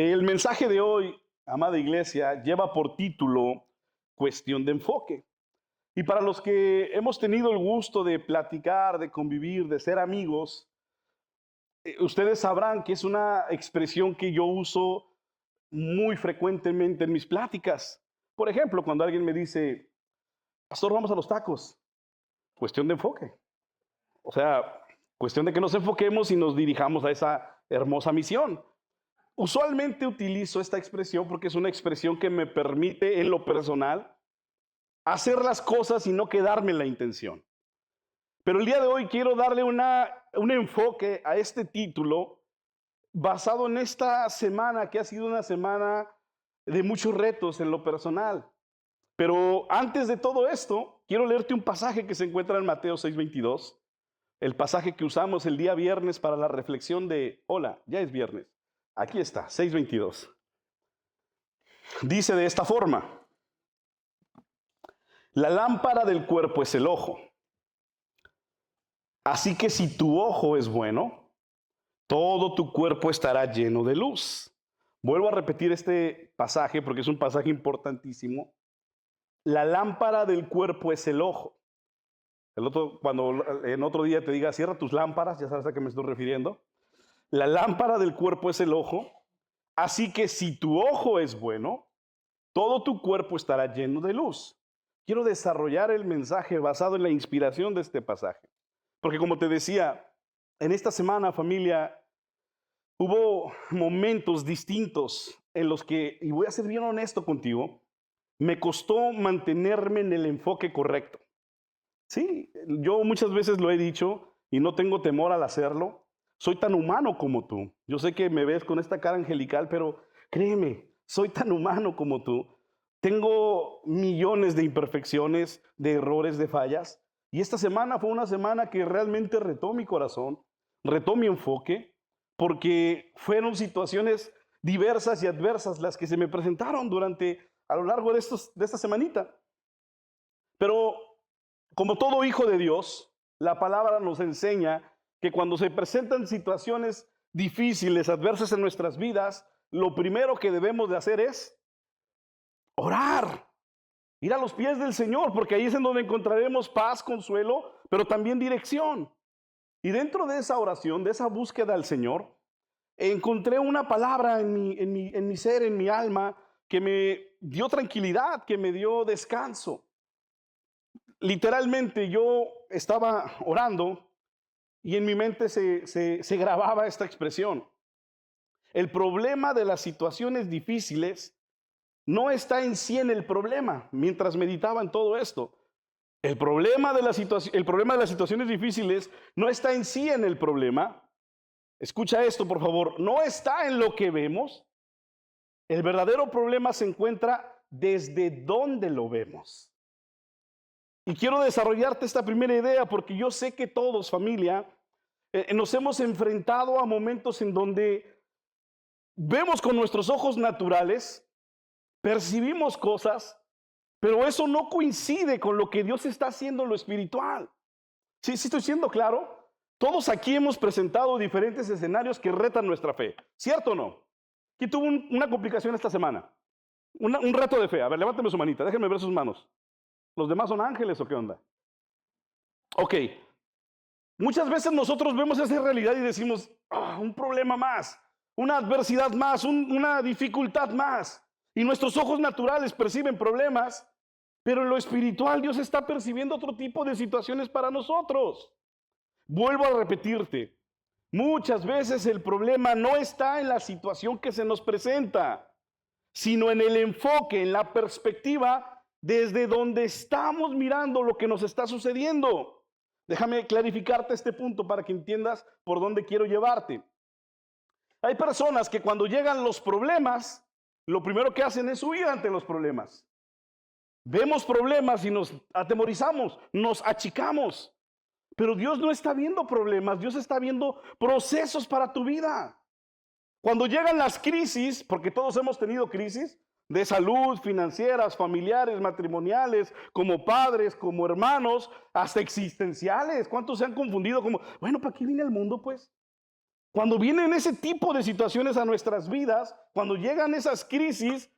El mensaje de hoy, amada iglesia, lleva por título Cuestión de enfoque. Y para los que hemos tenido el gusto de platicar, de convivir, de ser amigos, ustedes sabrán que es una expresión que yo uso muy frecuentemente en mis pláticas. Por ejemplo, cuando alguien me dice, pastor, vamos a los tacos, cuestión de enfoque. O sea, cuestión de que nos enfoquemos y nos dirijamos a esa hermosa misión. Usualmente utilizo esta expresión porque es una expresión que me permite en lo personal hacer las cosas y no quedarme en la intención. Pero el día de hoy quiero darle un enfoque a este título basado en esta semana que ha sido una semana de muchos retos en lo personal. Pero antes de todo esto, quiero leerte un pasaje que se encuentra en Mateo 6:22, el pasaje que usamos el día viernes para la reflexión de, hola, ya es viernes. Aquí está, 6:22. Dice de esta forma: la lámpara del cuerpo es el ojo. Así que si tu ojo es bueno, todo tu cuerpo estará lleno de luz. Vuelvo a repetir este pasaje porque es un pasaje importantísimo. La lámpara del cuerpo es el ojo. Cuando en otro día te diga, cierra tus lámparas, ya sabes a qué me estoy refiriendo. La lámpara del cuerpo es el ojo. Así que si tu ojo es bueno, todo tu cuerpo estará lleno de luz. Quiero desarrollar el mensaje basado en la inspiración de este pasaje. Porque como te decía, en esta semana, familia, hubo momentos distintos en los que, y voy a ser bien honesto contigo, me costó mantenerme en el enfoque correcto. Sí, yo muchas veces lo he dicho y no tengo temor al hacerlo. Soy tan humano como tú. Yo sé que me ves con esta cara angelical, pero créeme, soy tan humano como tú. Tengo millones de imperfecciones, de errores, de fallas. Y esta semana fue una semana que realmente retó mi corazón, retó mi enfoque, porque fueron situaciones diversas y adversas las que se me presentaron a lo largo de esta semanita. Pero como todo hijo de Dios, la palabra nos enseña que cuando se presentan situaciones difíciles, adversas en nuestras vidas, lo primero que debemos de hacer es orar, ir a los pies del Señor, porque ahí es en donde encontraremos paz, consuelo, pero también dirección. Y dentro de esa oración, de esa búsqueda al Señor, encontré una palabra en mi ser, en mi alma, que me dio tranquilidad, que me dio descanso. Literalmente yo estaba orando y en mi mente se grababa esta expresión. El problema de las situaciones difíciles no está en sí en el problema, mientras meditaba en todo esto. El problema de las situaciones difíciles no está en sí en el problema. Escucha esto, por favor. No está en lo que vemos. El verdadero problema se encuentra desde donde lo vemos. Y quiero desarrollarte esta primera idea porque yo sé que todos, familia, nos hemos enfrentado a momentos en donde vemos con nuestros ojos naturales, percibimos cosas, pero eso no coincide con lo que Dios está haciendo en lo espiritual. ¿Sí estoy siendo claro? Todos aquí hemos presentado diferentes escenarios que retan nuestra fe, ¿cierto o no? ¿Quién tuvo una complicación esta semana? Un reto de fe. A ver, levántame su manita, déjenme ver sus manos. ¿Los demás son ángeles o qué onda? Ok. Muchas veces nosotros vemos esa realidad y decimos, un problema más, una adversidad más, una dificultad más. Y nuestros ojos naturales perciben problemas, pero en lo espiritual Dios está percibiendo otro tipo de situaciones para nosotros. Vuelvo a repetirte, muchas veces el problema no está en la situación que se nos presenta, sino en el enfoque, en la perspectiva desde donde estamos mirando lo que nos está sucediendo. Déjame clarificarte este punto para que entiendas por dónde quiero llevarte. Hay personas que cuando llegan los problemas, lo primero que hacen es huir ante los problemas. Vemos problemas y nos atemorizamos, nos achicamos. Pero Dios no está viendo problemas, Dios está viendo procesos para tu vida. Cuando llegan las crisis, porque todos hemos tenido crisis de salud, financieras, familiares, matrimoniales, como padres, como hermanos, hasta existenciales. ¿Cuántos se han confundido como, bueno, ¿para qué vine al mundo pues? Cuando vienen ese tipo de situaciones a nuestras vidas, cuando llegan esas crisis,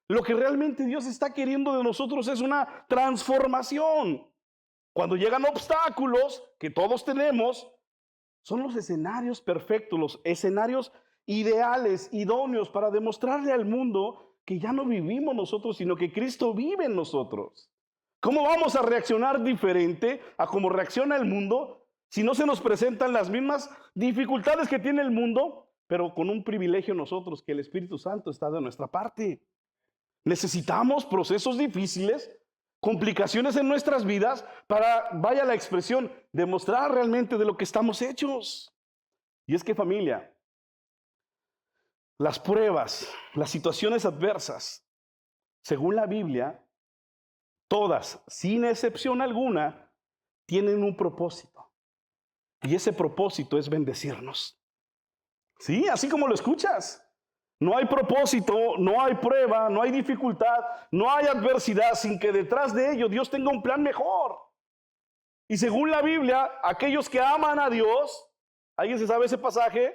lo que realmente Dios está queriendo de nosotros es una transformación. Cuando llegan obstáculos que todos tenemos, son los escenarios perfectos, los escenarios ideales, idóneos para demostrarle al mundo que ya no vivimos nosotros, sino que Cristo vive en nosotros. ¿Cómo vamos a reaccionar diferente a cómo reacciona el mundo si no se nos presentan las mismas dificultades que tiene el mundo, pero con un privilegio nosotros, que el Espíritu Santo está de nuestra parte? Necesitamos procesos difíciles, complicaciones en nuestras vidas para, vaya la expresión, demostrar realmente de lo que estamos hechos. Y es que, familia, las pruebas, las situaciones adversas, según la Biblia, todas, sin excepción alguna, tienen un propósito. Y ese propósito es bendecirnos. Sí, así como lo escuchas. No hay propósito, no hay prueba, no hay dificultad, no hay adversidad sin que detrás de ello Dios tenga un plan mejor. Y según la Biblia, aquellos que aman a Dios, ¿alguien se sabe ese pasaje?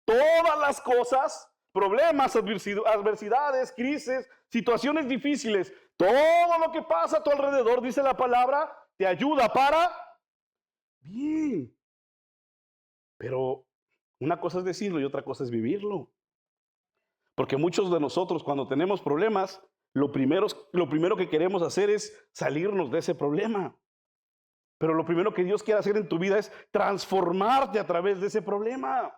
Todas las cosas, problemas, adversidades, crisis, situaciones difíciles, todo lo que pasa a tu alrededor, dice la palabra, te ayuda para bien. Pero una cosa es decirlo y otra cosa es vivirlo. Porque muchos de nosotros, cuando tenemos problemas, lo primero que queremos hacer es salirnos de ese problema. Pero lo primero que Dios quiere hacer en tu vida es transformarte a través de ese problema.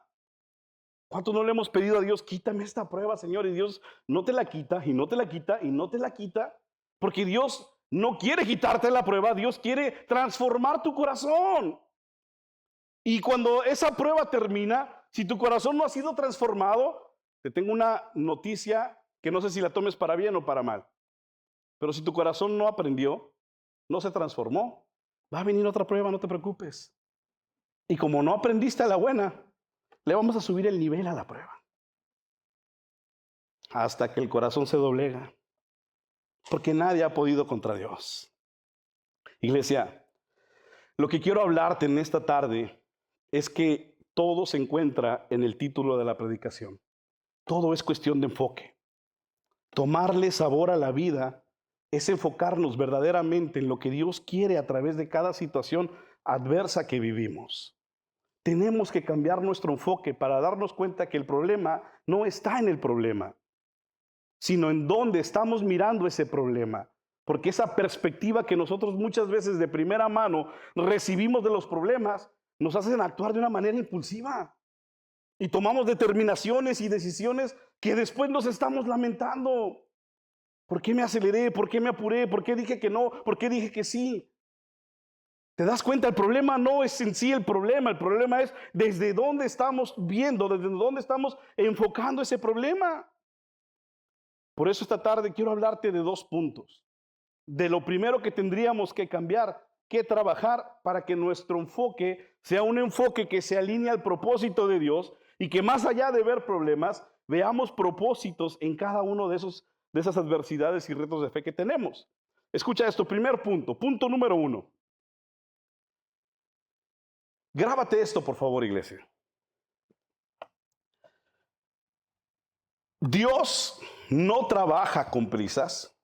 ¿Cuántos no le hemos pedido a Dios, quítame esta prueba, Señor? Y Dios no te la quita, y no te la quita, y no te la quita. Porque Dios no quiere quitarte la prueba, Dios quiere transformar tu corazón. Y cuando esa prueba termina, si tu corazón no ha sido transformado, te tengo una noticia que no sé si la tomes para bien o para mal. Pero si tu corazón no aprendió, no se transformó, va a venir otra prueba, no te preocupes. Y como no aprendiste a la buena, le vamos a subir el nivel a la prueba. Hasta que el corazón se doblega. Porque nadie ha podido contra Dios. Iglesia, lo que quiero hablarte en esta tarde es que todo se encuentra en el título de la predicación. Todo es cuestión de enfoque. Tomarle sabor a la vida es enfocarnos verdaderamente en lo que Dios quiere a través de cada situación adversa que vivimos. Tenemos que cambiar nuestro enfoque para darnos cuenta que el problema no está en el problema, sino en dónde estamos mirando ese problema. Porque esa perspectiva que nosotros muchas veces de primera mano recibimos de los problemas nos hacen actuar de una manera impulsiva. Y tomamos determinaciones y decisiones que después nos estamos lamentando. ¿Por qué me aceleré? ¿Por qué me apuré? ¿Por qué dije que no? ¿Por qué dije que sí? ¿Te das cuenta? El problema no es en sí el problema es desde dónde estamos viendo, desde dónde estamos enfocando ese problema. Por eso esta tarde quiero hablarte de 2 puntos. De lo primero que tendríamos que cambiar, que trabajar para que nuestro enfoque sea un enfoque que se alinee al propósito de Dios y que más allá de ver problemas, veamos propósitos en cada uno de esas adversidades y retos de fe que tenemos. Escucha esto, primer punto, punto número 1. Grábate esto, por favor, iglesia. Dios no trabaja con prisas.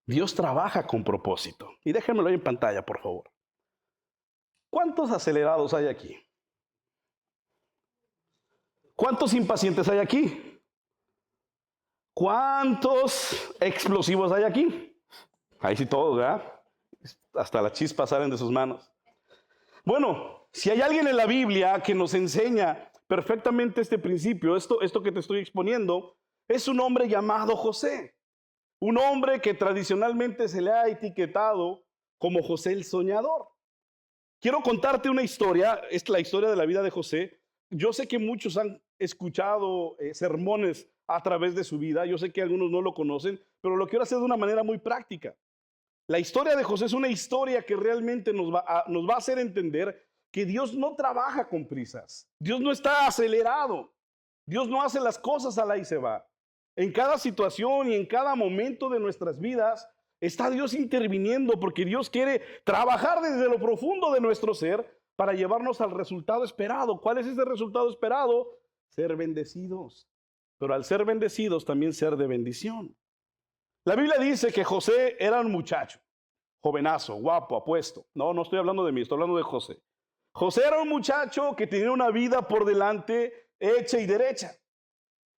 Dios trabaja con propósito. Y déjenmelo ahí en pantalla, por favor. ¿Cuántos acelerados hay aquí? ¿Cuántos impacientes hay aquí? ¿Cuántos explosivos hay aquí? Ahí sí todos, ¿verdad? Hasta las chispas salen de sus manos. Bueno, si hay alguien en la Biblia que nos enseña perfectamente este principio, esto que te estoy exponiendo, es un hombre llamado José. Un hombre que tradicionalmente se le ha etiquetado como José el soñador. Quiero contarte una historia, es la historia de la vida de José. Yo sé que muchos han escuchado sermones a través de su vida, yo sé que algunos no lo conocen, pero lo quiero hacer de una manera muy práctica. La historia de José es una historia que realmente nos va a hacer entender que Dios no trabaja con prisas. Dios no está acelerado. Dios no hace las cosas a la y se va. En cada situación y en cada momento de nuestras vidas está Dios interviniendo porque Dios quiere trabajar desde lo profundo de nuestro ser para llevarnos al resultado esperado. ¿Cuál es ese resultado esperado? Ser bendecidos. Pero al ser bendecidos también ser de bendición. La Biblia dice que José era un muchacho, jovenazo, guapo, apuesto. No estoy hablando de mí, estoy hablando de José. José era un muchacho que tenía una vida por delante hecha y derecha.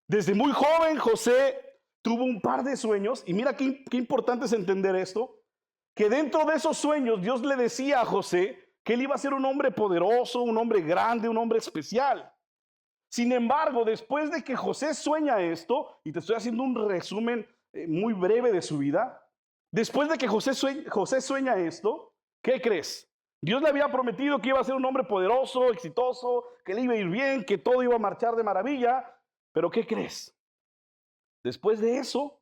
Desde muy joven José tuvo un par de sueños, y mira qué importante es entender esto, que dentro de esos sueños Dios le decía a José que él iba a ser un hombre poderoso, un hombre grande, un hombre especial. Sin embargo, después de que José sueña esto, y te estoy haciendo un resumen muy breve de su vida, después de que José sueña esto, ¿qué crees? Dios le había prometido que iba a ser un hombre poderoso, exitoso, que le iba a ir bien, que todo iba a marchar de maravilla, pero ¿qué crees? Después de eso,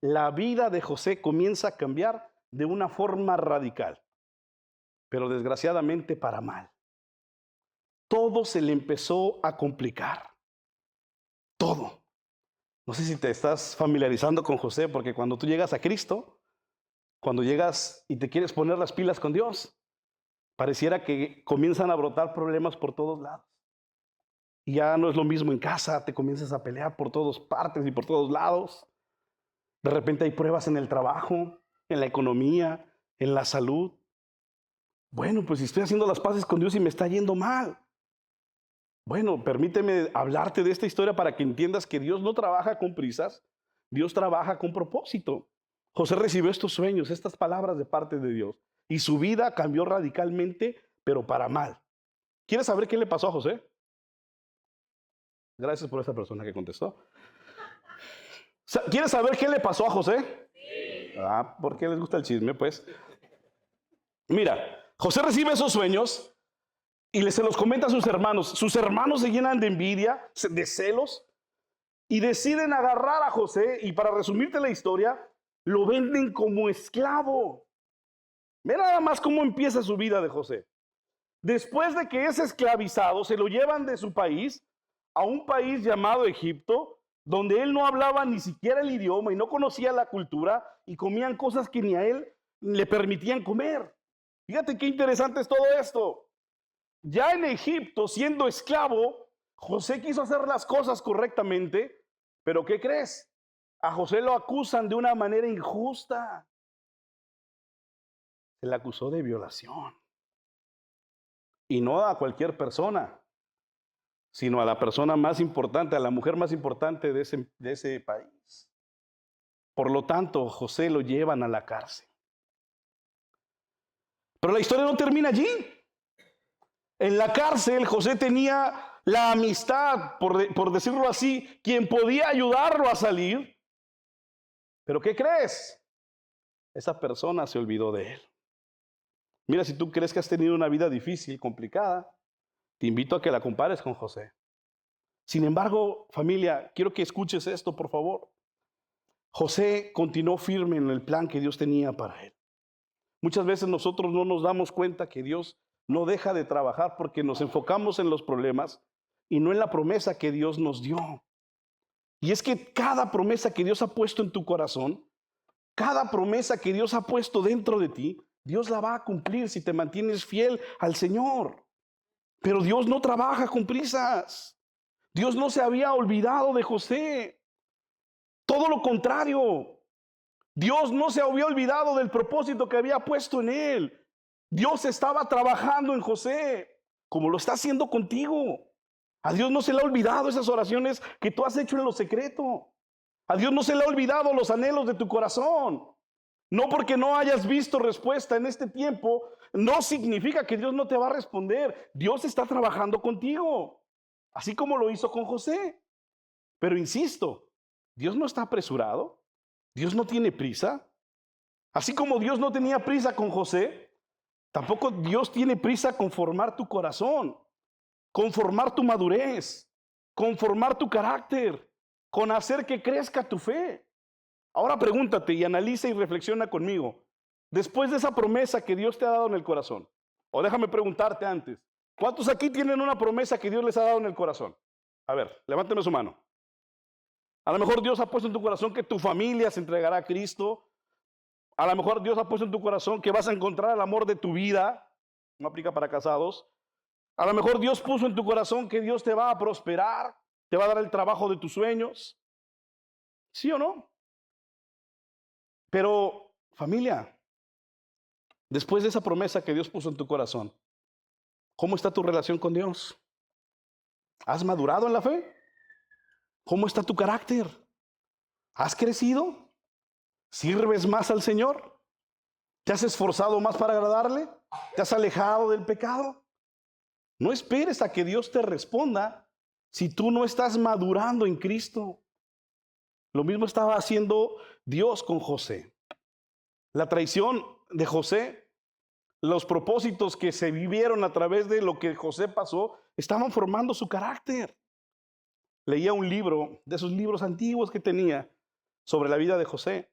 la vida de José comienza a cambiar de una forma radical, pero desgraciadamente para mal. Todo se le empezó a complicar. Todo. No sé si te estás familiarizando con José, porque cuando tú llegas a Cristo, cuando llegas y te quieres poner las pilas con Dios, pareciera que comienzan a brotar problemas por todos lados. Y ya no es lo mismo en casa, te comienzas a pelear por todas partes y por todos lados. De repente hay pruebas en el trabajo, en la economía, en la salud. Bueno, pues si estoy haciendo las paces con Dios y me está yendo mal. Bueno, permíteme hablarte de esta historia para que entiendas que Dios no trabaja con prisas, Dios trabaja con propósito. José recibió estos sueños, estas palabras de parte de Dios, y su vida cambió radicalmente, pero para mal. ¿Quieres saber qué le pasó a José? Gracias por esa persona que contestó. ¿Quieres saber qué le pasó a José? Sí. ¿Por qué les gusta el chisme? Pues mira, José recibe esos sueños y se los comenta a sus hermanos. Sus hermanos se llenan de envidia, de celos, y deciden agarrar a José, y para resumirte la historia, lo venden como esclavo. Ve nada más cómo empieza su vida de José. Después de que es esclavizado, se lo llevan de su país a un país llamado Egipto, donde él no hablaba ni siquiera el idioma y no conocía la cultura, y comían cosas que ni a él le permitían comer. Fíjate qué interesante es todo esto. Ya en Egipto, siendo esclavo, José quiso hacer las cosas correctamente, pero ¿qué crees? A José lo acusan de una manera injusta. Se le acusó de violación. Y no a cualquier persona, sino a la persona más importante, a la mujer más importante de ese país. Por lo tanto, José lo llevan a la cárcel. Pero la historia no termina allí. En la cárcel, José tenía la amistad, por decirlo así, quien podía ayudarlo a salir. Pero ¿qué crees? Esa persona se olvidó de él. Mira, si tú crees que has tenido una vida difícil, complicada, te invito a que la compares con José. Sin embargo, familia, quiero que escuches esto, por favor. José continuó firme en el plan que Dios tenía para él. Muchas veces nosotros no nos damos cuenta que Dios no deja de trabajar porque nos enfocamos en los problemas y no en la promesa que Dios nos dio. Y es que cada promesa que Dios ha puesto en tu corazón, cada promesa que Dios ha puesto dentro de ti, Dios la va a cumplir si te mantienes fiel al Señor. Pero Dios no trabaja con prisas. Dios no se había olvidado de José. Todo lo contrario. Dios no se había olvidado del propósito que había puesto en él. Dios estaba trabajando en José, como lo está haciendo contigo. A Dios no se le ha olvidado esas oraciones que tú has hecho en lo secreto. A Dios no se le ha olvidado los anhelos de tu corazón. No porque no hayas visto respuesta en este tiempo, no significa que Dios no te va a responder. Dios está trabajando contigo, así como lo hizo con José. Pero insisto, Dios no está apresurado. Dios no tiene prisa. Así como Dios no tenía prisa con José, tampoco Dios tiene prisa con formar tu corazón, con formar tu madurez, con formar tu carácter, con hacer que crezca tu fe. Ahora pregúntate y analiza y reflexiona conmigo. Después de esa promesa que Dios te ha dado en el corazón, o déjame preguntarte antes, ¿cuántos aquí tienen una promesa que Dios les ha dado en el corazón? A ver, levánteme su mano. A lo mejor Dios ha puesto en tu corazón que tu familia se entregará a Cristo. A lo mejor Dios ha puesto en tu corazón que vas a encontrar el amor de tu vida. No aplica para casados. A lo mejor Dios puso en tu corazón que Dios te va a prosperar, te va a dar el trabajo de tus sueños. ¿Sí o no? Pero, familia, después de esa promesa que Dios puso en tu corazón, ¿cómo está tu relación con Dios? ¿Has madurado en la fe? ¿Cómo está tu carácter? ¿Has crecido? ¿Sirves más al Señor? ¿Te has esforzado más para agradarle? ¿Te has alejado del pecado? No esperes a que Dios te responda si tú no estás madurando en Cristo. Lo mismo estaba haciendo Dios con José. La traición de José, los propósitos que se vivieron a través de lo que José pasó, estaban formando su carácter. Leía un libro, de esos libros antiguos que tenía, sobre la vida de José.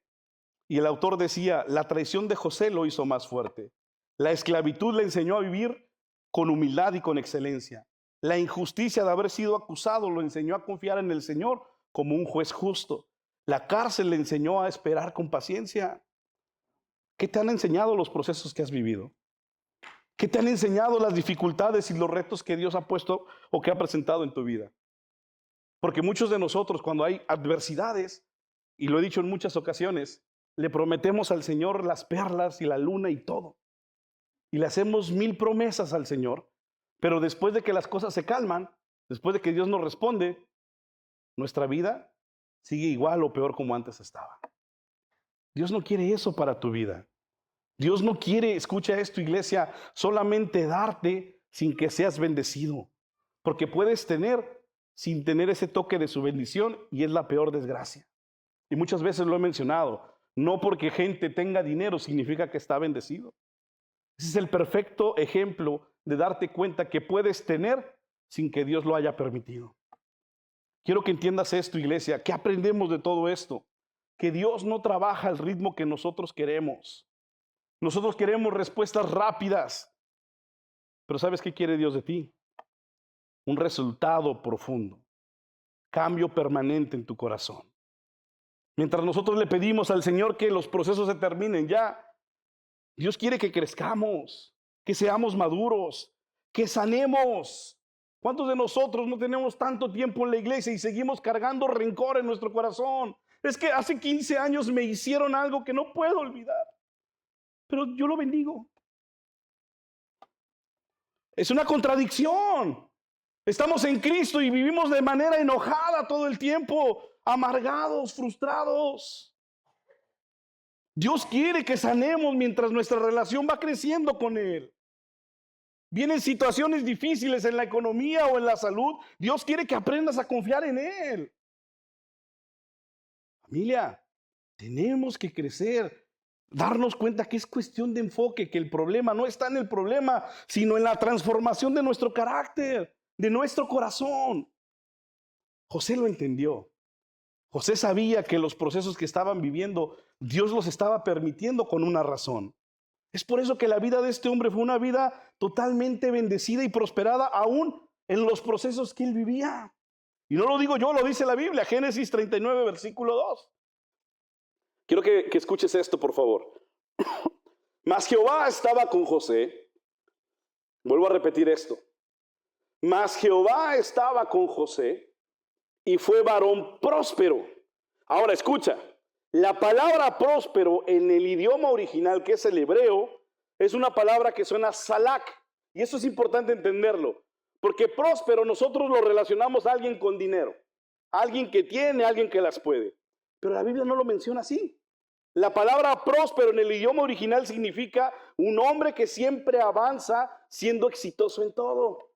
Y el autor decía, la traición de José lo hizo más fuerte. La esclavitud le enseñó a vivir con humildad y con excelencia. La injusticia de haber sido acusado lo enseñó a confiar en el Señor como un juez justo. La cárcel le enseñó a esperar con paciencia. ¿Qué te han enseñado los procesos que has vivido? ¿Qué te han enseñado las dificultades y los retos que Dios ha puesto o que ha presentado en tu vida? Porque muchos de nosotros, cuando hay adversidades, y lo he dicho en muchas ocasiones, le prometemos al Señor las perlas y la luna y todo. Y le hacemos 1000 promesas al Señor, pero después de que las cosas se calman, después de que Dios nos responde, nuestra vida sigue igual o peor como antes estaba. Dios no quiere eso para tu vida. Dios no quiere, escucha esto, iglesia, solamente darte sin que seas bendecido. Porque puedes tener sin tener ese toque de su bendición y es la peor desgracia. Y muchas veces lo he mencionado, no porque gente tenga dinero significa que está bendecido. Ese es el perfecto ejemplo de darte cuenta que puedes tener sin que Dios lo haya permitido. Quiero que entiendas esto, iglesia. ¿Qué aprendemos de todo esto? Que Dios no trabaja al ritmo que nosotros queremos. Nosotros queremos respuestas rápidas. Pero ¿sabes qué quiere Dios de ti? Un resultado profundo. Cambio permanente en tu corazón. Mientras nosotros le pedimos al Señor que los procesos se terminen ya, Dios quiere que crezcamos, que seamos maduros, que sanemos. ¿Cuántos de nosotros no tenemos tanto tiempo en la iglesia y seguimos cargando rencor en nuestro corazón? Es que hace 15 años me hicieron algo que no puedo olvidar, pero yo lo bendigo. Es una contradicción. Estamos en Cristo y vivimos de manera enojada todo el tiempo, amargados, frustrados. Dios quiere que sanemos mientras nuestra relación va creciendo con Él. Vienen situaciones difíciles en la economía o en la salud. Dios quiere que aprendas a confiar en Él. Familia, tenemos que crecer, darnos cuenta que es cuestión de enfoque, que el problema no está en el problema, sino en la transformación de nuestro carácter, de nuestro corazón. José lo entendió. José sabía que los procesos que estaban viviendo, Dios los estaba permitiendo con una razón. Es por eso que la vida de este hombre fue una vida totalmente bendecida y prosperada, aún en los procesos que él vivía. Y no lo digo yo, lo dice la Biblia, Génesis 39, versículo 2. Quiero que escuches esto, por favor. Mas Jehová estaba con José. Vuelvo a repetir esto. Mas Jehová estaba con José y fue varón próspero. Ahora escucha. La palabra próspero en el idioma original, que es el hebreo, es una palabra que suena salak. Y eso es importante entenderlo. Porque próspero nosotros lo relacionamos a alguien con dinero. Alguien que tiene, alguien que las puede. Pero la Biblia no lo menciona así. La palabra próspero en el idioma original significa un hombre que siempre avanza siendo exitoso en todo.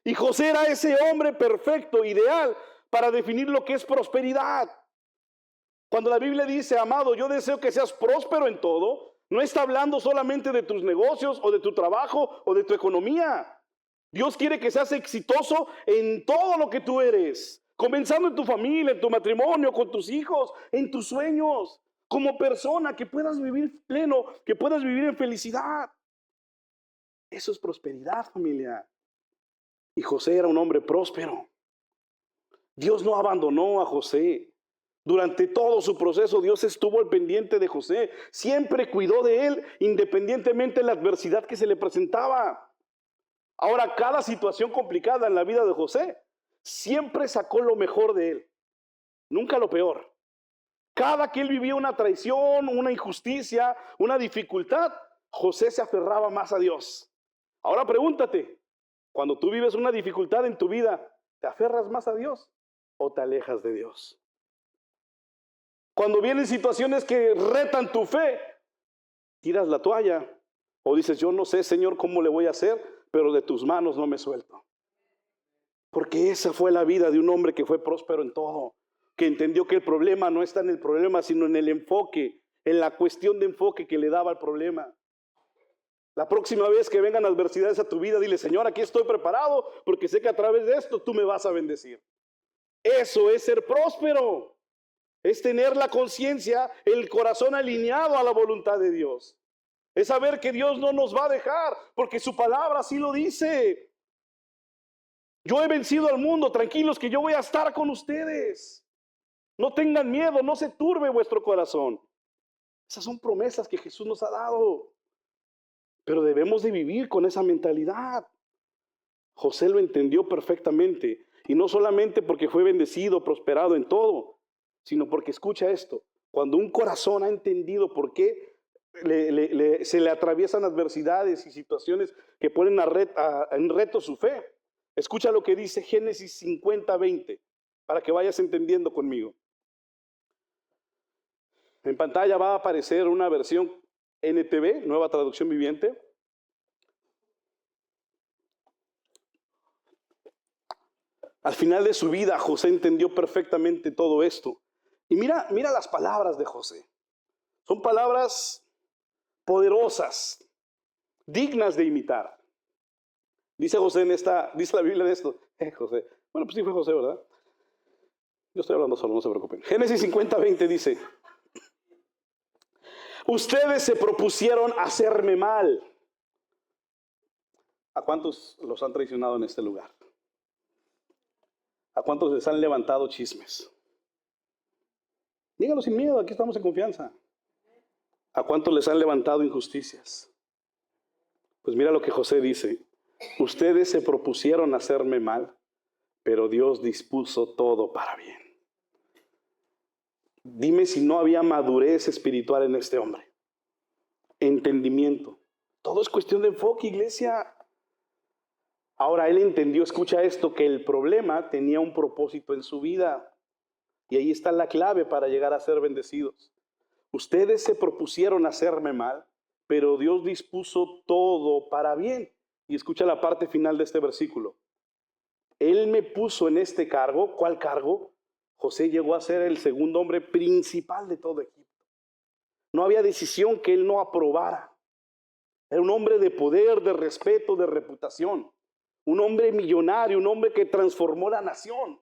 Y José era ese hombre perfecto, ideal, para definir lo que es prosperidad. Cuando la Biblia dice, amado, yo deseo que seas próspero en todo, no está hablando solamente de tus negocios o de tu trabajo o de tu economía. Dios quiere que seas exitoso en todo lo que tú eres, comenzando en tu familia, en tu matrimonio, con tus hijos, en tus sueños, como persona, que puedas vivir pleno, que puedas vivir en felicidad. Eso es prosperidad, familia. Y José era un hombre próspero. Dios no abandonó a José. Durante todo su proceso, Dios estuvo al pendiente de José. Siempre cuidó de él, independientemente de la adversidad que se le presentaba. Ahora, cada situación complicada en la vida de José siempre sacó lo mejor de él, nunca lo peor. Cada que él vivía una traición, una injusticia, una dificultad, José se aferraba más a Dios. Ahora pregúntate, cuando tú vives una dificultad en tu vida, ¿te aferras más a Dios o te alejas de Dios? Cuando vienen situaciones que retan tu fe, tiras la toalla o dices, yo no sé, Señor, cómo le voy a hacer, pero de tus manos no me suelto. Porque esa fue la vida de un hombre que fue próspero en todo, que entendió que el problema no está en el problema, sino en el enfoque, en la cuestión de enfoque que le daba al problema. La próxima vez que vengan adversidades a tu vida, dile, Señor, aquí estoy preparado, porque sé que a través de esto tú me vas a bendecir. Eso es ser próspero. Es tener la conciencia, el corazón alineado a la voluntad de Dios. Es saber que Dios no nos va a dejar, porque su palabra así lo dice. Yo he vencido al mundo, tranquilos que yo voy a estar con ustedes. No tengan miedo, no se turbe vuestro corazón. Esas son promesas que Jesús nos ha dado. Pero debemos de vivir con esa mentalidad. José lo entendió perfectamente. Y no solamente porque fue bendecido, prosperado en todo, sino porque, escucha esto, cuando un corazón ha entendido por qué se le atraviesan adversidades y situaciones que ponen en reto su fe, escucha lo que dice Génesis 50:20, para que vayas entendiendo conmigo. En pantalla va a aparecer una versión NTV, Nueva Traducción Viviente. Al final de su vida, José entendió perfectamente todo esto. Y mira las palabras de José. Son palabras poderosas, dignas de imitar. Dice José dice la Biblia de esto. José. Bueno, pues sí fue José, ¿verdad? Yo estoy hablando solo, no se preocupen. Génesis 50:20 dice, ustedes se propusieron hacerme mal. ¿A cuántos los han traicionado en este lugar? ¿A cuántos les han levantado chismes? Díganlo sin miedo, aquí estamos en confianza. ¿A cuántos les han levantado injusticias? Pues mira lo que José dice. Ustedes se propusieron hacerme mal, pero Dios dispuso todo para bien. Dime si no había madurez espiritual en este hombre. Entendimiento. Todo es cuestión de enfoque, iglesia. Ahora él entendió, escucha esto, que el problema tenía un propósito en su vida. Y ahí está la clave para llegar a ser bendecidos. Ustedes se propusieron hacerme mal, pero Dios dispuso todo para bien. Y escucha la parte final de este versículo. Él me puso en este cargo. ¿Cuál cargo? José llegó a ser el segundo hombre principal de todo Egipto. No había decisión que él no aprobara. Era un hombre de poder, de respeto, de reputación. Un hombre millonario, un hombre que transformó la nación.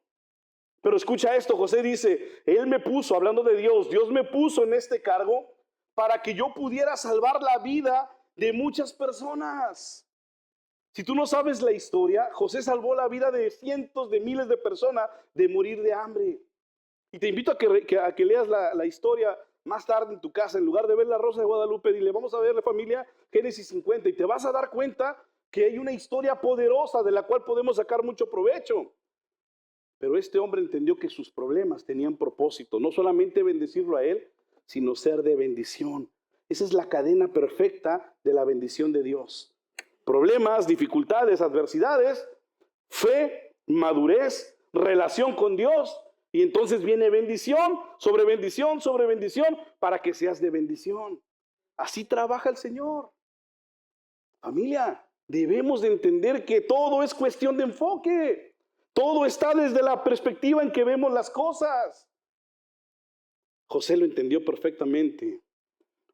Pero escucha esto, José dice, él me puso, hablando de Dios, Dios me puso en este cargo para que yo pudiera salvar la vida de muchas personas. Si tú no sabes la historia, José salvó la vida de cientos de miles de personas de morir de hambre. Y te invito a que leas la historia más tarde en tu casa, en lugar de ver La Rosa de Guadalupe, dile, vamos a ver la familia Génesis 50 y te vas a dar cuenta que hay una historia poderosa de la cual podemos sacar mucho provecho. Pero este hombre entendió que sus problemas tenían propósito, no solamente bendecirlo a él, sino ser de bendición. Esa es la cadena perfecta de la bendición de Dios. Problemas, dificultades, adversidades, fe, madurez, relación con Dios. Y entonces viene bendición sobre bendición sobre bendición para que seas de bendición. Así trabaja el Señor. Familia, debemos de entender que todo es cuestión de enfoque. Todo está desde la perspectiva en que vemos las cosas. José lo entendió perfectamente.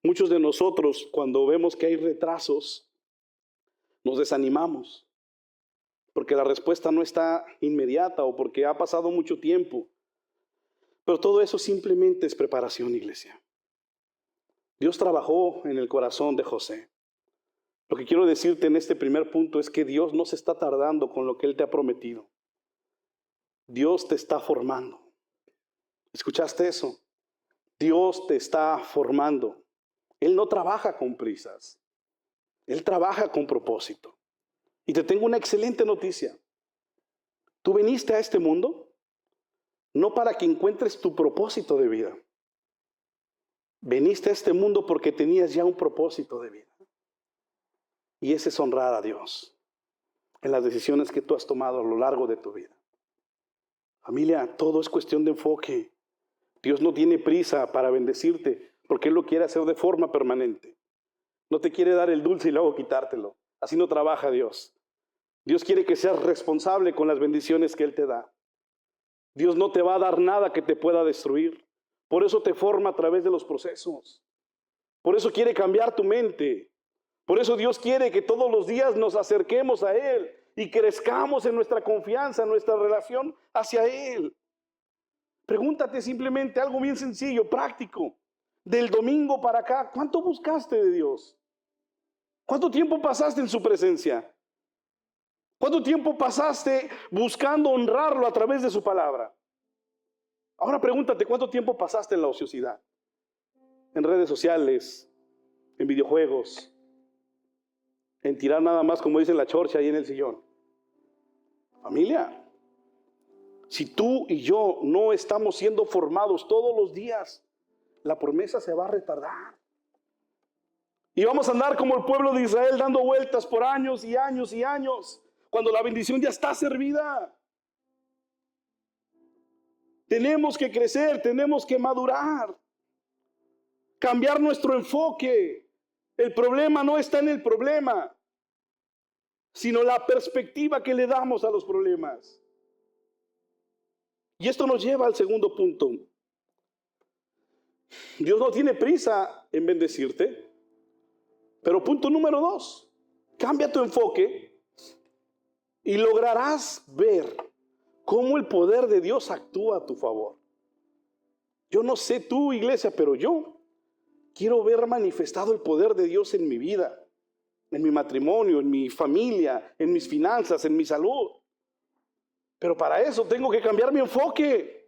Muchos de nosotros, cuando vemos que hay retrasos, nos desanimamos. Porque la respuesta no está inmediata o porque ha pasado mucho tiempo. Pero todo eso simplemente es preparación, iglesia. Dios trabajó en el corazón de José. Lo que quiero decirte en este primer punto es que Dios no se está tardando con lo que Él te ha prometido. Dios te está formando. ¿Escuchaste eso? Dios te está formando. Él no trabaja con prisas. Él trabaja con propósito. Y te tengo una excelente noticia. Tú viniste a este mundo no para que encuentres tu propósito de vida. Viniste a este mundo porque tenías ya un propósito de vida. Y ese es honrar a Dios en las decisiones que tú has tomado a lo largo de tu vida. Familia, todo es cuestión de enfoque. Dios no tiene prisa para bendecirte porque Él lo quiere hacer de forma permanente. No te quiere dar el dulce y luego quitártelo. Así no trabaja Dios. Dios quiere que seas responsable con las bendiciones que Él te da. Dios no te va a dar nada que te pueda destruir. Por eso te forma a través de los procesos. Por eso quiere cambiar tu mente. Por eso Dios quiere que todos los días nos acerquemos a Él y crezcamos en nuestra confianza, en nuestra relación hacia Él. Pregúntate simplemente algo bien sencillo, práctico. Del domingo para acá, ¿cuánto buscaste de Dios? ¿Cuánto tiempo pasaste en su presencia? ¿Cuánto tiempo pasaste buscando honrarlo a través de su palabra? Ahora pregúntate, ¿cuánto tiempo pasaste en la ociosidad? En redes sociales, en videojuegos, en tirar nada más, como dice la chorcha ahí en el sillón. Familia, si tú y yo no estamos siendo formados todos los días, la promesa se va a retardar. Y vamos a andar como el pueblo de Israel dando vueltas por años y años y años, cuando la bendición ya está servida. Tenemos que crecer, tenemos que madurar, cambiar nuestro enfoque. El problema no está en el problema, sino la perspectiva que le damos a los problemas. Y esto nos lleva al segundo punto. Dios no tiene prisa en bendecirte, pero punto número 2, cambia tu enfoque y lograrás ver cómo el poder de Dios actúa a tu favor. Yo no sé tú, iglesia, pero yo quiero ver manifestado el poder de Dios en mi vida, en mi matrimonio, en mi familia, en mis finanzas, en mi salud. Pero para eso tengo que cambiar mi enfoque.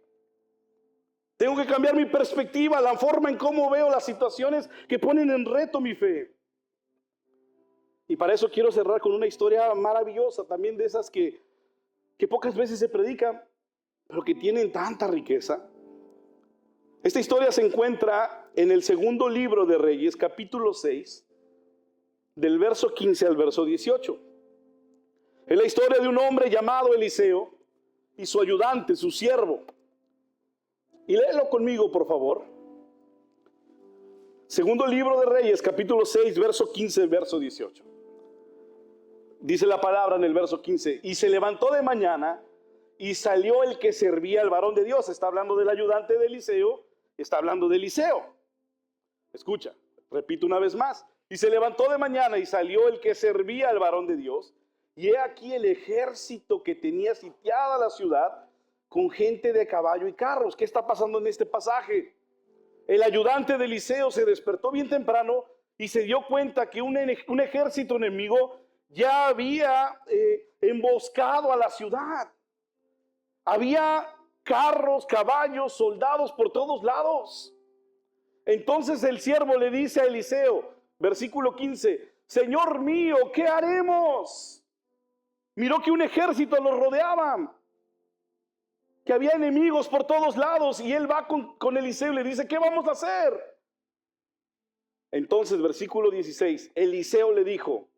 Tengo que cambiar mi perspectiva, la forma en cómo veo las situaciones que ponen en reto mi fe. Y para eso quiero cerrar con una historia maravillosa, también de esas que pocas veces se predican, pero que tienen tanta riqueza. Esta historia se encuentra en el segundo libro de Reyes, capítulo 6, del verso 15 al verso 18. Es la historia de un hombre llamado Eliseo y su ayudante, su siervo. Y léelo conmigo, por favor. Segundo libro de Reyes, capítulo 6, verso 15, verso 18. Dice la palabra en el verso 15: y se levantó de mañana y salió el que servía al varón de Dios. Está hablando del ayudante de Eliseo, está hablando de Eliseo. Escucha, repito una vez más. Y se levantó de mañana y salió el que servía al varón de Dios. Y he aquí el ejército que tenía sitiada la ciudad con gente de caballo y carros. ¿Qué está pasando en este pasaje? El ayudante de Eliseo se despertó bien temprano y se dio cuenta que un ejército enemigo ya había emboscado a la ciudad. Había carros, caballos, soldados por todos lados. Entonces el siervo le dice a Eliseo, versículo 15: Señor mío, ¿qué haremos? Miró que un ejército los rodeaba, que había enemigos por todos lados, y él va con Eliseo y le dice: ¿qué vamos a hacer? Entonces, versículo 16, Eliseo le dijo: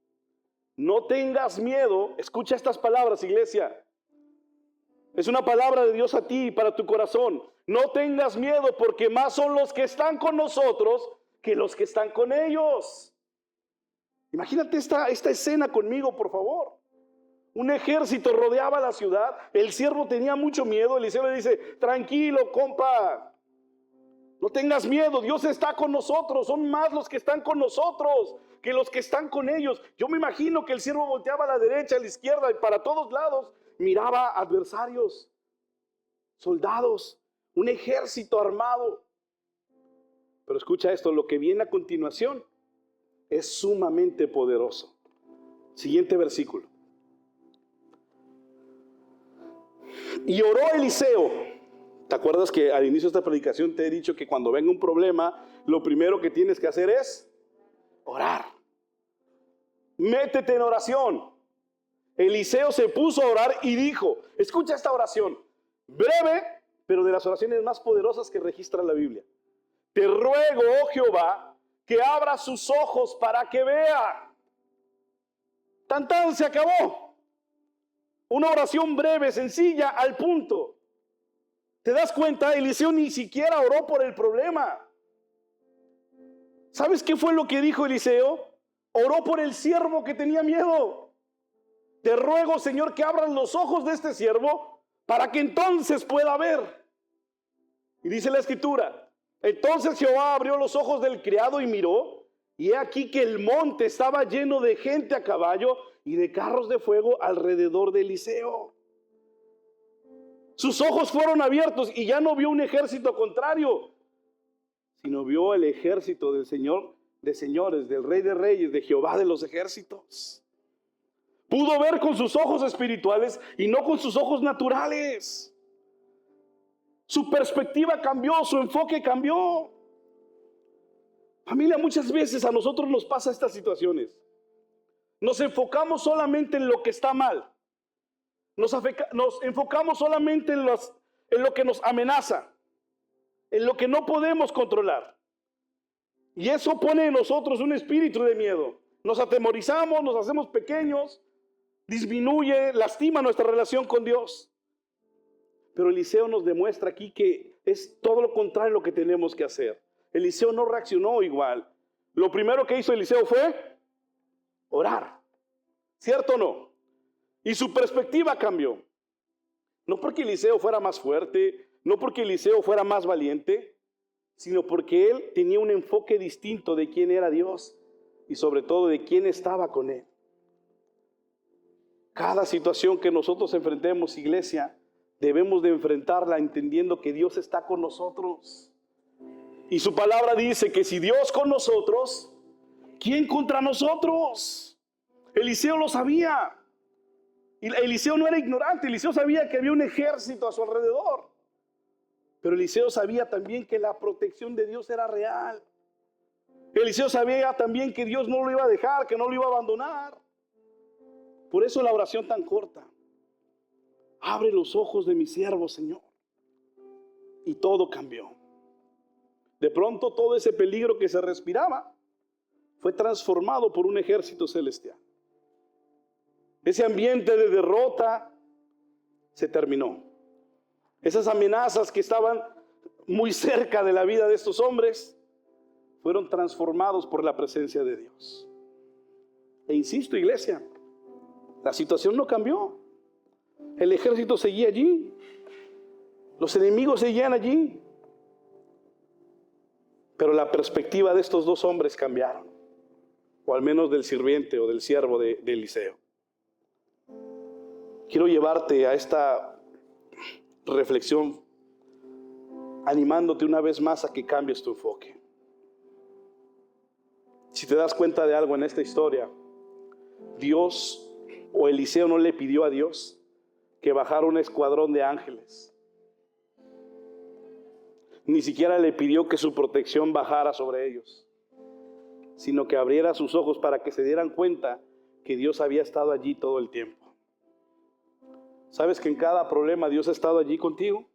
no tengas miedo. Escucha estas palabras, iglesia. Es una palabra de Dios a ti y para tu corazón. No tengas miedo, porque más son los que están con nosotros que los que están con ellos. Imagínate esta escena conmigo, por favor. Un ejército rodeaba la ciudad. El siervo tenía mucho miedo. Eliseo le dice: tranquilo, compa, no tengas miedo, Dios está con nosotros. Son más los que están con nosotros que los que están con ellos. Yo me imagino que el siervo volteaba a la derecha, a la izquierda y para todos lados miraba adversarios, soldados, un ejército armado. Pero escucha esto, lo que viene a continuación es sumamente poderoso. Siguiente versículo. Y oró Eliseo. ¿Te acuerdas que al inicio de esta predicación te he dicho que cuando venga un problema, lo primero que tienes que hacer es orar? Métete en oración. Eliseo se puso a orar y dijo, escucha esta oración, breve, pero de las oraciones más poderosas que registra la Biblia. Te ruego, oh Jehová, que abra sus ojos para que vea. Tan tan, se acabó. Una oración breve, sencilla, al punto. ¿Te das cuenta? Eliseo ni siquiera oró por el problema. ¿Sabes qué fue lo que dijo Eliseo? Oró por el siervo que tenía miedo. Te ruego, Señor, que abran los ojos de este siervo para que entonces pueda ver. Y dice la escritura, entonces Jehová abrió los ojos del criado y miró, y he aquí que el monte estaba lleno de gente a caballo y de carros de fuego alrededor de Eliseo. Sus ojos fueron abiertos y ya no vio un ejército contrario, sino vio el ejército del Señor de señores, del Rey de Reyes, de Jehová de los ejércitos. Pudo ver con sus ojos espirituales y no con sus ojos naturales. Su perspectiva cambió, su enfoque cambió. Familia, muchas veces a nosotros nos pasa estas situaciones. Nos enfocamos solamente en lo que está mal. Nos enfocamos solamente en lo que nos amenaza, en lo que no podemos controlar. Y eso pone en nosotros un espíritu de miedo. Nos atemorizamos, nos hacemos pequeños, disminuye, lastima nuestra relación con Dios. Pero Eliseo nos demuestra aquí que es todo lo contrario lo que tenemos que hacer. Eliseo no reaccionó igual. Lo primero que hizo Eliseo fue orar. ¿Cierto o no? Y su perspectiva cambió. No porque Eliseo fuera más fuerte, no porque Eliseo fuera más valiente, sino porque él tenía un enfoque distinto de quién era Dios y sobre todo de quién estaba con él. Cada situación que nosotros enfrentemos, iglesia, debemos de enfrentarla entendiendo que Dios está con nosotros. Y su palabra dice que si Dios con nosotros, ¿quién contra nosotros? Eliseo lo sabía. Y Eliseo no era ignorante, Eliseo sabía que había un ejército a su alrededor. Pero Eliseo sabía también que la protección de Dios era real. Eliseo sabía también que Dios no lo iba a dejar, que no lo iba a abandonar. Por eso la oración tan corta. Abre los ojos de mi siervo, Señor. Y todo cambió. De pronto todo ese peligro que se respiraba fue transformado por un ejército celestial. Ese ambiente de derrota se terminó. Esas amenazas que estaban muy cerca de la vida de estos hombres fueron transformados por la presencia de Dios. E insisto, iglesia, la situación no cambió. El ejército seguía allí. Los enemigos seguían allí. Pero la perspectiva de estos dos hombres cambiaron. O al menos del sirviente o del siervo de Eliseo. Quiero llevarte a esta reflexión animándote una vez más a que cambies tu enfoque. Si te das cuenta de algo en esta historia, Dios o Eliseo no le pidió a Dios que bajara un escuadrón de ángeles. Ni siquiera le pidió que su protección bajara sobre ellos, sino que abriera sus ojos para que se dieran cuenta que Dios había estado allí todo el tiempo. ¿Sabes que en cada problema Dios ha estado allí contigo?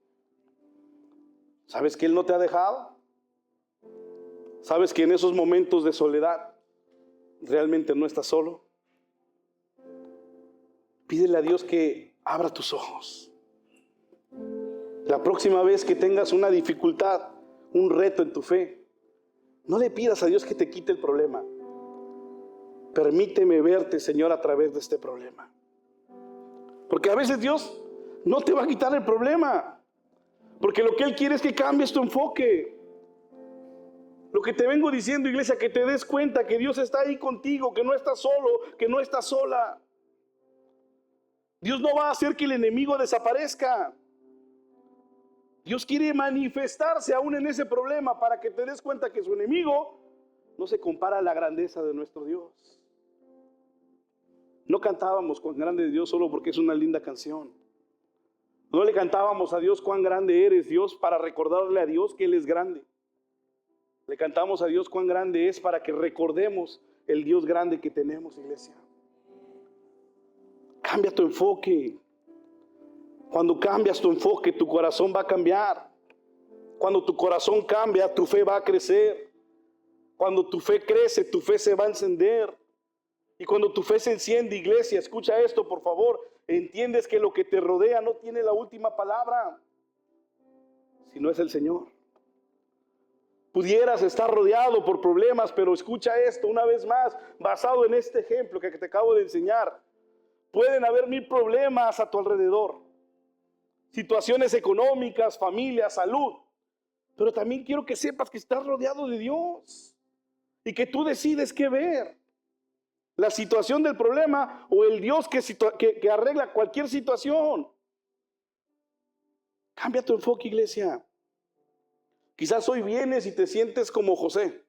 ¿Sabes que Él no te ha dejado? ¿Sabes que en esos momentos de soledad realmente no estás solo? Pídele a Dios que abra tus ojos. La próxima vez que tengas una dificultad, un reto en tu fe, no le pidas a Dios que te quite el problema. Permíteme verte, Señor, a través de este problema. Porque a veces Dios no te va a quitar el problema. Porque lo que Él quiere es que cambies tu enfoque. Lo que te vengo diciendo, iglesia, que te des cuenta que Dios está ahí contigo, que no estás solo, que no estás sola. Dios no va a hacer que el enemigo desaparezca. Dios quiere manifestarse aún en ese problema para que te des cuenta que su enemigo no se compara a la grandeza de nuestro Dios. No cantábamos cuán grande es Dios solo porque es una linda canción. No le cantábamos a Dios cuán grande eres, Dios, para recordarle a Dios que Él es grande. Le cantamos a Dios cuán grande es para que recordemos el Dios grande que tenemos, iglesia. Cambia tu enfoque. Cuando cambias tu enfoque, tu corazón va a cambiar. Cuando tu corazón cambia, tu fe va a crecer. Cuando tu fe crece, tu fe se va a encender. Y cuando tu fe se enciende, iglesia, escucha esto, por favor, entiendes que lo que te rodea no tiene la última palabra, si no es el Señor. Pudieras estar rodeado por problemas, pero escucha esto una vez más, basado en este ejemplo que te acabo de enseñar. Pueden haber 1000 problemas a tu alrededor, situaciones económicas, familia, salud, pero también quiero que sepas que estás rodeado de Dios y que tú decides qué ver. La situación del problema o el Dios que arregla cualquier situación. Cambia tu enfoque, iglesia. Quizás hoy vienes y te sientes como José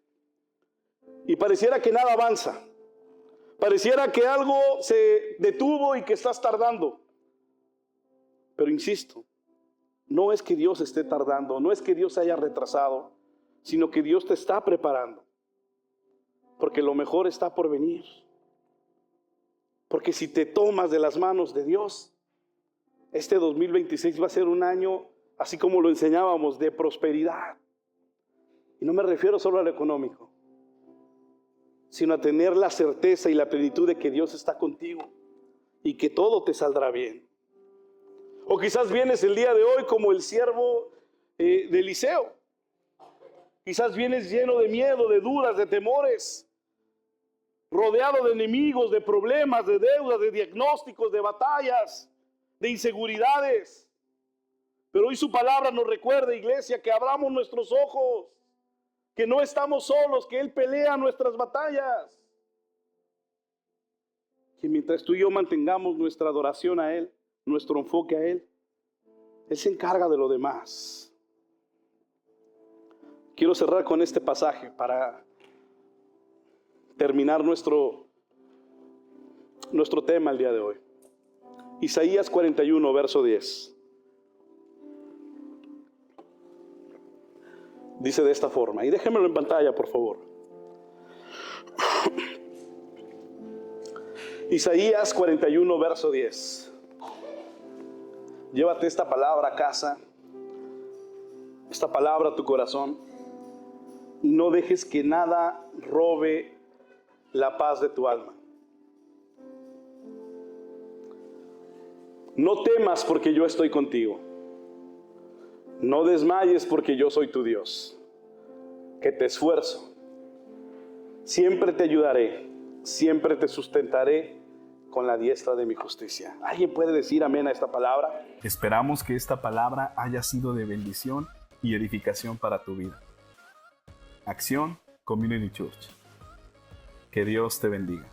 y pareciera que nada avanza. Pareciera que algo se detuvo y que estás tardando. Pero insisto, no es que Dios esté tardando, no es que Dios se haya retrasado, sino que Dios te está preparando. Porque lo mejor está por venir. Porque si te tomas de las manos de Dios, este 2026 va a ser un año, así como lo enseñábamos, de prosperidad. Y no me refiero solo a lo económico, sino a tener la certeza y la plenitud de que Dios está contigo y que todo te saldrá bien. O quizás vienes el día de hoy como el siervo de Eliseo. Quizás vienes lleno de miedo, de dudas, de temores, rodeado de enemigos, de problemas, de deudas, de diagnósticos, de batallas, de inseguridades. Pero hoy su palabra nos recuerda, iglesia, que abramos nuestros ojos, que no estamos solos, que Él pelea nuestras batallas. Que mientras tú y yo mantengamos nuestra adoración a Él, nuestro enfoque a Él, Él se encarga de lo demás. Quiero cerrar con este pasaje para terminar nuestro tema el día de hoy. Isaías 41, verso 10. Dice de esta forma, y déjenmelo en pantalla, por favor. Isaías 41, verso 10. Llévate esta palabra a casa, esta palabra a tu corazón, y no dejes que nada robe la paz de tu alma. No temas porque yo estoy contigo. No desmayes porque yo soy tu Dios, que te esfuerzo. Siempre te ayudaré, siempre te sustentaré con la diestra de mi justicia. ¿Alguien puede decir amén a esta palabra? Esperamos que esta palabra haya sido de bendición y edificación para tu vida. Acción Community Church. Que Dios te bendiga.